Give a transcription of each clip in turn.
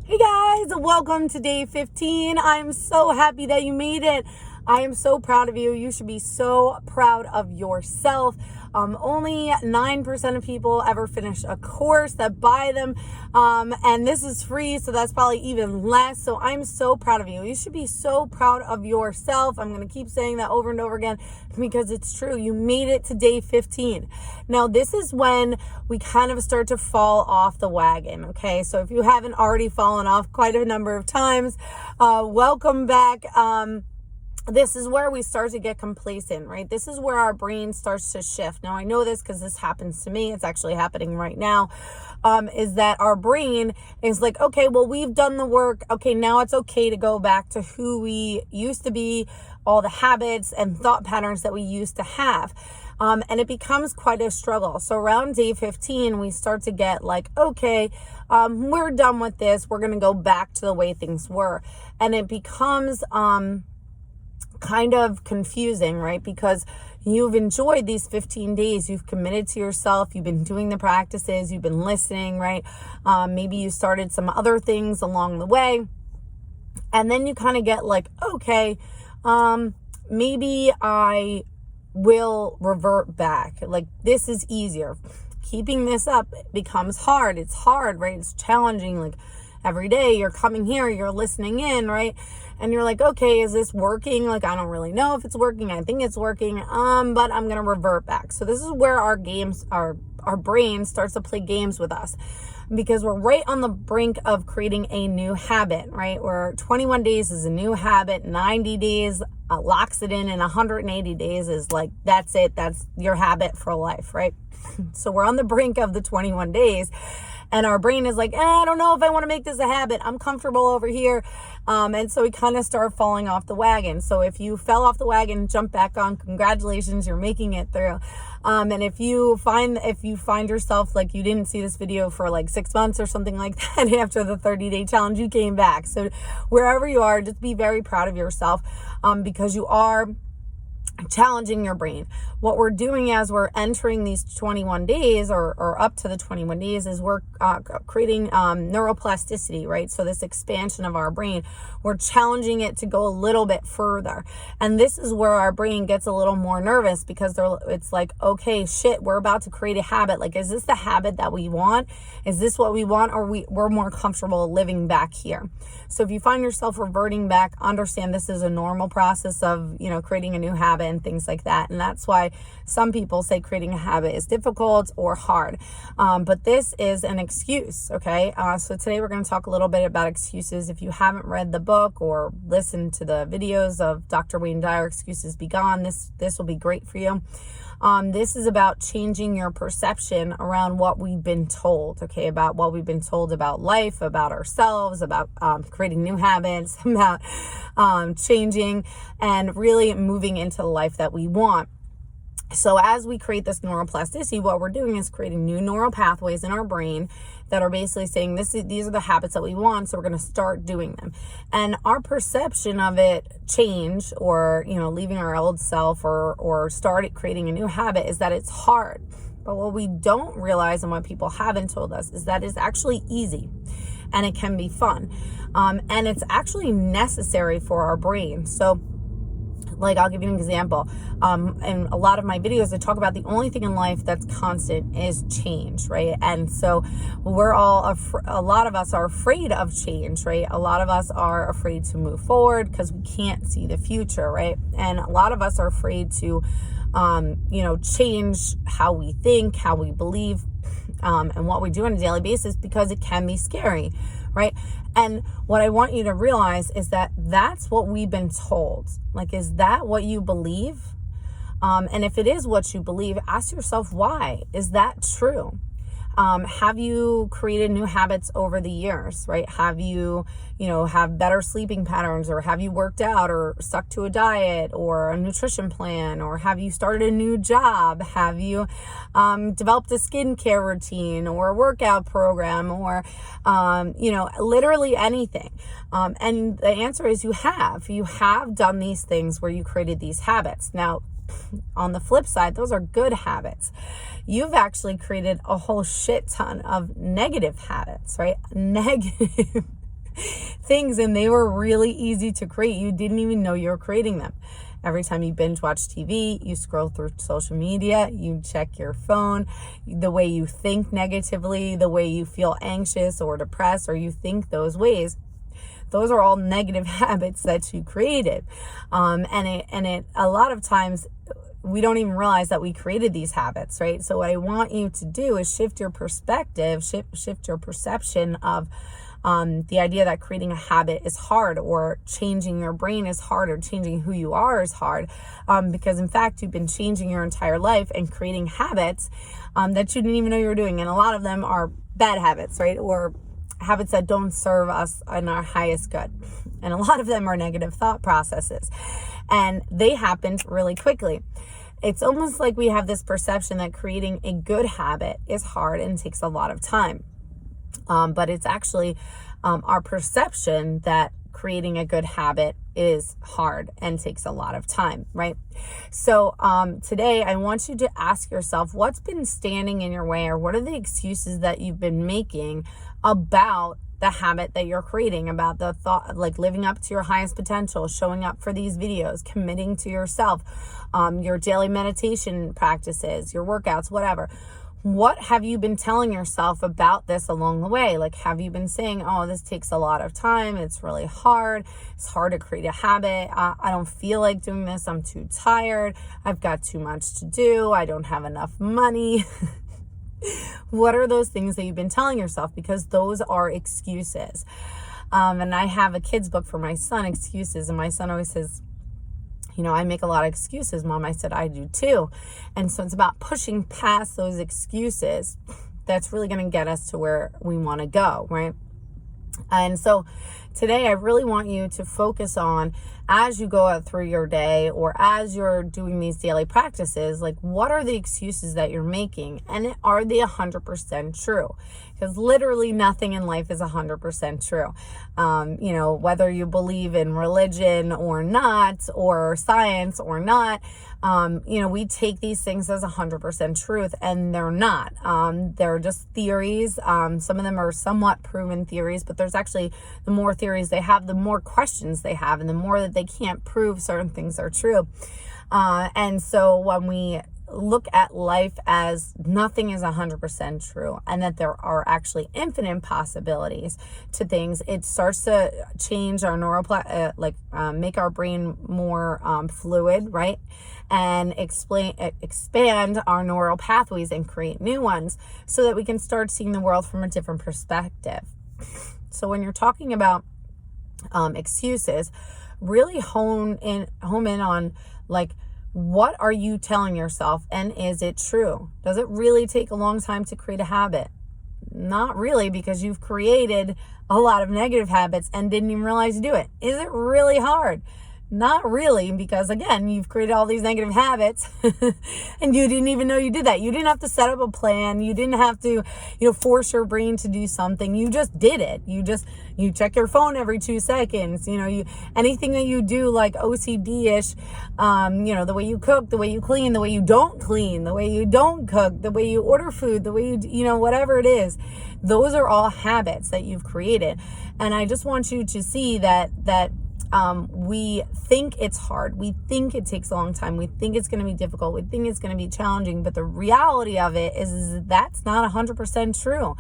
Hey guys, welcome to day 15. I'm so happy that you made it. I am so proud of you. You should be so proud of yourself. Only 9% of people ever finish a course that buy them. And this is free, so that's probably even less. So I'm so proud of you. You should be so proud of yourself. I'm going to keep saying that over and over again because it's true. You made it to day 15. Now, this is when we kind of start to fall off the wagon, okay? So if you haven't already fallen off quite a number of times, welcome back. This is where we start to get complacent, right? This is where our brain starts to shift. Now, I know this because this happens to me. It's actually happening right now, is that our brain is like, okay, well, we've done the work. Okay, now it's okay to go back to who we used to be, all the habits and thought patterns that we used to have. And it becomes quite a struggle. So around day 15, we start to get like, okay, we're done with this. We're going to go back to the way things were. And it becomes kind of confusing, right? Because you've enjoyed these 15 days. You've committed to yourself. You've been doing the practices. You've been listening, right? Maybe you started some other things along the way. And then you kind of get like, okay, maybe I will revert back. Like, this is easier. Keeping this up becomes hard. It's hard, right? It's challenging. Like, every day you're coming here, you're listening in, right? And you're like, okay, is this working? Like, I don't really know if it's working. I think it's working, but I'm going to revert back. So this is where our brain starts to play games with us, because we're right on the brink of creating a new habit, right? Where 21 days is a new habit, 90 days locks it in, and 180 days is like, that's it. That's your habit for life, right? So we're on the brink of the 21 days. And our brain is like, I don't know if I want to make this a habit. I'm comfortable over here. And so we kind of start falling off the wagon. So if you fell off the wagon, jump back on. Congratulations, you're making it through. And if you find yourself like you didn't see this video for like 6 months or something like that after the 30-day challenge, you came back. So wherever you are, just be very proud of yourself, because you are challenging your brain. What we're doing as we're entering these 21 days or up to the 21 days is we're creating neuroplasticity, right? So this expansion of our brain, we're challenging it to go a little bit further. And this is where our brain gets a little more nervous, because it's like, okay, shit, we're about to create a habit. Like, is this the habit that we want? Is this what we want? Or we're more comfortable living back here? So if you find yourself reverting back, understand this is a normal process of, creating a new habit and things like that. And that's why some people say creating a habit is difficult or hard. But this is an excuse, okay? So today we're going to talk a little bit about excuses. If you haven't read the book or listened to the videos of Dr. Wayne Dyer, Excuses Begone, this will be great for you. This is about changing your perception around what we've been told, okay? About what we've been told about life, about ourselves, about creating new habits, about changing and really moving into the life that we want. So as we create this neuroplasticity, what we're doing is creating new neural pathways in our brain that are basically saying these are the habits that we want, so we're going to start doing them. And our perception of it change, or leaving our old self or start creating a new habit, is that it's hard. But what we don't realize, and what people haven't told us, is that it's actually easy and it can be fun. And it's actually necessary for our brain. So like, I'll give you an example. In a lot of my videos, I talk about the only thing in life that's constant is change, right? And so we're all, a lot of us are afraid of change, right? A lot of us are afraid to move forward because we can't see the future, right? And a lot of us are afraid to, change how we think, how we believe, and what we do on a daily basis, because it can be scary, right? And what I want you to realize is that that's what we've been told. Like, is that what you believe? And if it is what you believe, ask yourself, why? Is that true? Have you created new habits over the years, right? Have you, have better sleeping patterns, or have you worked out or stuck to a diet or a nutrition plan, or have you started a new job? Have you developed a skincare routine or a workout program, or, literally anything? And the answer is you have done these things where you created these habits. Now, on the flip side, those are good habits. You've actually created a whole shit ton of negative habits, right? Negative things, and they were really easy to create. You didn't even know you were creating them. Every time you binge watch TV, you scroll through social media, you check your phone, the way you think negatively, the way you feel anxious or depressed, or you think those ways, those are all negative habits that you created. And a lot of times we don't even realize that we created these habits, right? So what I want you to do is shift your perspective, shift your perception of the idea that creating a habit is hard, or changing your brain is hard, or changing who you are is hard, because in fact you've been changing your entire life and creating habits that you didn't even know you were doing, and a lot of them are bad habits, right? Or habits that don't serve us in our highest good, and a lot of them are negative thought processes, and they happened really quickly. It's almost like we have this perception that creating a good habit is hard and takes a lot of time. But it's actually our perception that creating a good habit is hard and takes a lot of time, right? So today I want you to ask yourself, what's been standing in your way, or what are the excuses that you've been making about the habit that you're creating, about the thought, like living up to your highest potential, showing up for these videos, committing to yourself, your daily meditation practices, your workouts, whatever. What have you been telling yourself about this along the way? Like, have you been saying, oh, this takes a lot of time, it's really hard, it's hard to create a habit, I don't feel like doing this, I'm too tired, I've got too much to do, I don't have enough money. What are those things that you've been telling yourself? Because those are excuses. And I have a kid's book for my son, Excuses, and my son always says, I make a lot of excuses, Mom. I said, I do too. And so it's about pushing past those excuses that's really going to get us to where we want to go, right? And so today I really want you to focus on, as you go out through your day, or as you're doing these daily practices, like, what are the excuses that you're making, and are they 100% true? Because literally nothing in life is 100% true. Whether you believe in religion or not, or science or not, we take these things as 100% truth, and they're not. They're just theories. Some of them are somewhat proven theories, but there's actually, the more theories they have, the more questions they have, and the more that they can't prove certain things are true. And so when we look at life as nothing is 100% true, and that there are actually infinite possibilities to things, it starts to change our make our brain more fluid, right? And expand our neural pathways and create new ones, so that we can start seeing the world from a different perspective. So when you're talking about excuses, really hone in on, like, what are you telling yourself, and is it true? Does it really take a long time to create a habit? Not really, because you've created a lot of negative habits and didn't even realize you do it. Is it really hard? Not really, because again, you've created all these negative habits and you didn't even know you did that. You didn't have to set up a plan. You didn't have to, force your brain to do something. You just did it. You check your phone every 2 seconds. Anything that you do, like OCD-ish, the way you cook, the way you clean, the way you don't clean, the way you don't cook, the way you order food, the way you, whatever it is, those are all habits that you've created. And I just want you to see that we think it's hard. We think it takes a long time. We think it's going to be difficult. We think it's going to be challenging. But the reality of it is that's not 100% true.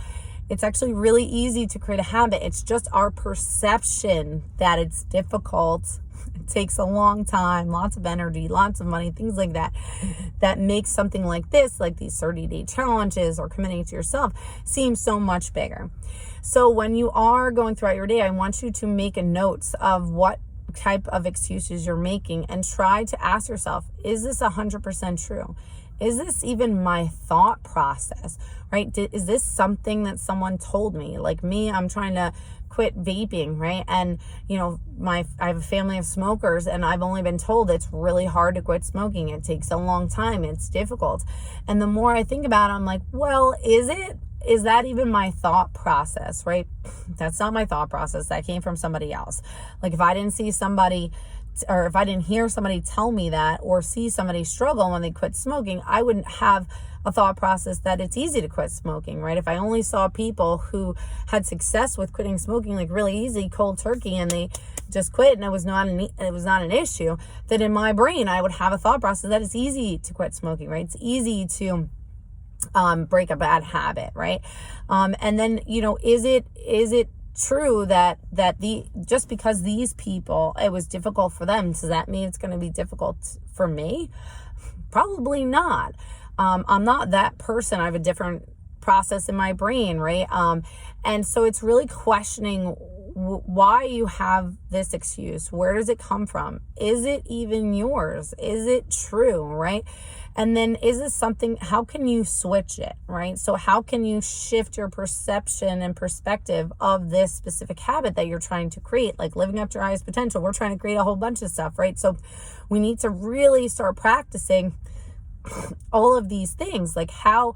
It's actually really easy to create a habit. It's just our perception that it's difficult. It takes a long time, lots of energy, lots of money, things like that, that makes something like this, like these 30-day challenges or committing to yourself, seem so much bigger. So when you are going throughout your day, I want you to make a note of what type of excuses you're making, and try to ask yourself, is this 100% true? Is this even my thought process, right? Is this something that someone told me? Like me, I'm trying to quit vaping, right? And I have a family of smokers, and I've only been told it's really hard to quit smoking. It takes a long time. It's difficult. And the more I think about it, I'm like, well, is it? Is that even my thought process, right? That's not my thought process. That came from somebody else. Like, if I didn't see somebody or if I didn't hear somebody tell me that or see somebody struggle when they quit smoking, I wouldn't have a thought process that it's easy to quit smoking, right? If I only saw people who had success with quitting smoking, like really easy, cold turkey, and they just quit and it was not an issue, then in my brain I would have a thought process that it's easy to quit smoking, right? It's easy to break a bad habit, right? And then, is it true that just because these people, it was difficult for them, does that mean it's going to be difficult for me? Probably not. I'm not that person. I have a different process in my brain, right? And so it's really questioning why you have this excuse. Where does it come from? Is it even yours? Is it true, right? And then is this something, how can you switch it, right? So how can you shift your perception and perspective of this specific habit that you're trying to create, like living up to your highest potential? We're trying to create a whole bunch of stuff, right? So we need to really start practicing all of these things. Like how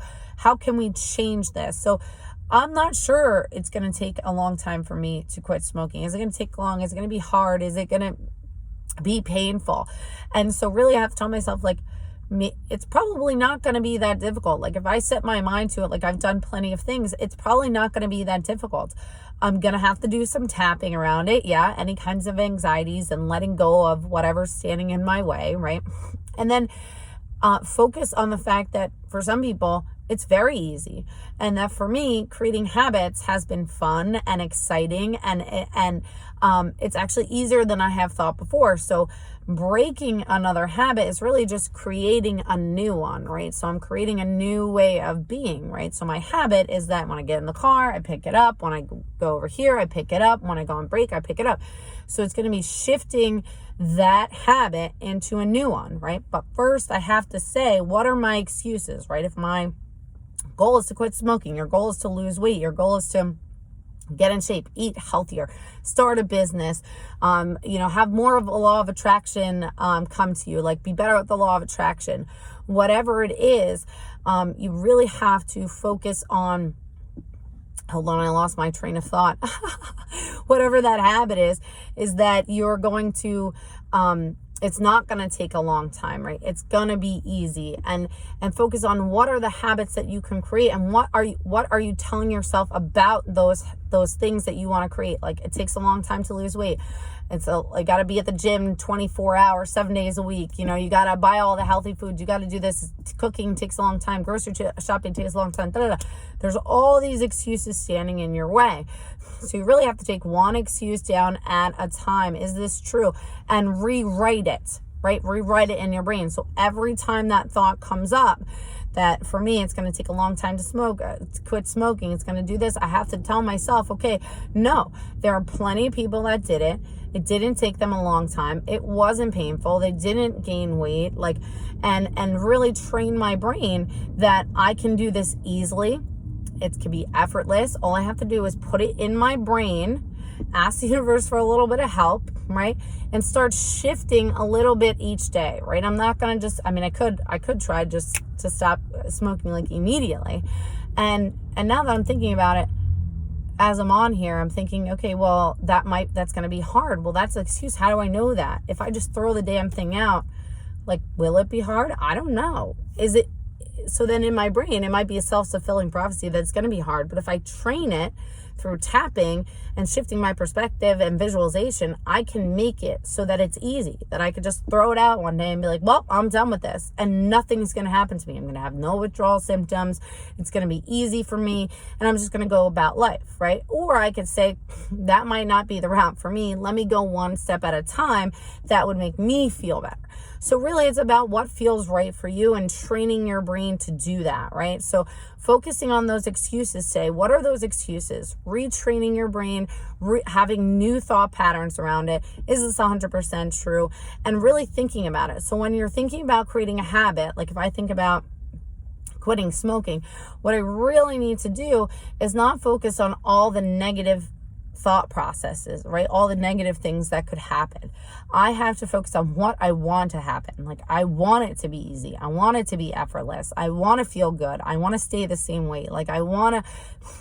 can we change this? So I'm not sure it's going to take a long time for me to quit smoking. Is it going to take long? Is it going to be hard? Is it going to be painful? And so really I have to tell myself, like, it's probably not going to be that difficult. Like if I set my mind to it, like I've done plenty of things, it's probably not going to be that difficult. I'm going to have to do some tapping around it. Yeah. Any kinds of anxieties and letting go of whatever's standing in my way. Right. And then focus on the fact that for some people, it's very easy. And that for me, creating habits has been fun and exciting, and it's actually easier than I have thought before. So breaking another habit is really just creating a new one, right? So I'm creating a new way of being, right? So my habit is that when I get in the car, I pick it up. When I go over here, I pick it up. When I go on break, I pick it up. So it's going to be shifting that habit into a new one, right? But first I have to say, what are my excuses, right? If my goal is to quit smoking, your goal is to lose weight, your goal is to get in shape, eat healthier, start a business, have more of a law of attraction come to you, like be better at the law of attraction, whatever it is, you really have to focus on, hold on, I lost my train of thought. Whatever that habit is that you're going to, it's not going to take a long time, right? It's going to be easy, and focus on what are the habits that you can create, and what are you telling yourself about those things that you want to create. Like it takes a long time to lose weight. I got to be at the gym 24 hours, 7 days a week. You got to buy all the healthy foods. You got to do this. Cooking takes a long time. Grocery shopping takes a long time. There's all these excuses standing in your way. So you really have to take one excuse down at a time. Is this true? And rewrite it, right? Rewrite it in your brain. So every time that thought comes up, that for me, it's going to take a long time to quit smoking. It's going to do this. I have to tell myself, okay, no, there are plenty of people that did it. It didn't take them a long time. It wasn't painful. They didn't gain weight, and really train my brain that I can do this easily. It can be effortless. All I have to do is put it in my brain, ask the universe for a little bit of help, right? And start shifting a little bit each day, right? I'm not going to I could try just to stop smoking like immediately. And now that I'm thinking about it, as I'm on here, I'm thinking, okay, well, that's going to be hard. Well, that's an excuse. How do I know that? If I just throw the damn thing out, like, will it be hard? I don't know. So then in my brain, it might be a self-fulfilling prophecy that it's going to be hard. But if I train it through tapping and shifting my perspective and visualization, I can make it so that it's easy, that I could just throw it out one day and be like, well, I'm done with this, and nothing's going to happen to me. I'm going to have no withdrawal symptoms. It's going to be easy for me, and I'm just going to go about life, right? Or I could say, that might not be the route for me. Let me go one step at a time. That would make me feel better. So really it's about what feels right for you and training your brain to do that, right? So focusing on those excuses, say, what are those excuses? Retraining your brain, having new thought patterns around it. Is this 100% true? And really thinking about it. So when you're thinking about creating a habit, like if I think about quitting smoking, what I really need to do is not focus on all the negative thought processes, right? All the negative things that could happen. I have to focus on what I want to happen. Like, I want it to be easy. I want it to be effortless. I want to feel good. I want to stay the same weight. Like, I want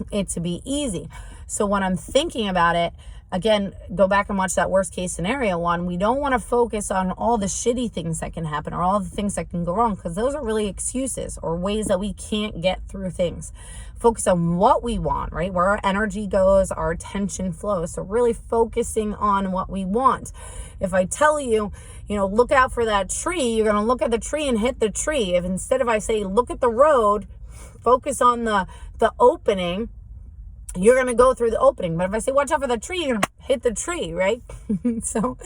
it to be easy. So when I'm thinking about it, again, go back and watch that worst case scenario one. We don't want to focus on all the shitty things that can happen or all the things that can go wrong, because those are really excuses or ways that we can't get through things. Focus on what we want, right? Where our energy goes, our attention flows. So really focusing on what we want. If I tell you, look out for that tree, you're going to look at the tree and hit the tree. If instead of I say, look at the road, focus on the opening, you're going to go through the opening. But if I say, watch out for the tree, you're going to hit the tree, right? So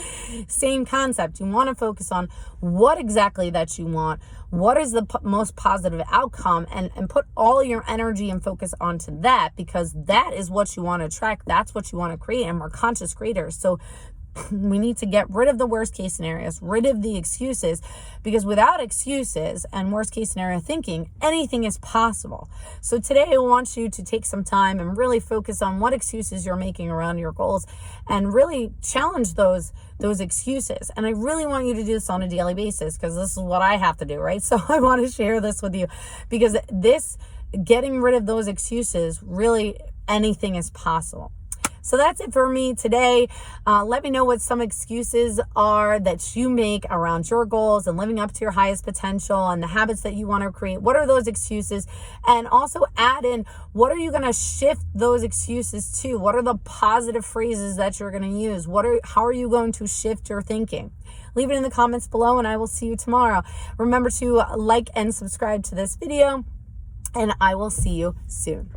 same concept. You want to focus on what exactly that you want. What is the most positive outcome, and put all your energy and focus onto that, because that is what you want to attract. That's what you want to create. And we're conscious creators. So we need to get rid of the worst case scenarios, rid of the excuses, because without excuses and worst case scenario thinking, anything is possible. So today I want you to take some time and really focus on what excuses you're making around your goals, and really challenge those excuses. And I really want you to do this on a daily basis, because this is what I have to do, right? So I want to share this with you, because getting rid of those excuses, really anything is possible. So that's it for me today. Let me know what some excuses are that you make around your goals and living up to your highest potential and the habits that you want to create. What are those excuses? And also add in, what are you going to shift those excuses to? What are the positive phrases that you're going to use? How are you going to shift your thinking? Leave it in the comments below, and I will see you tomorrow. Remember to like and subscribe to this video, and I will see you soon.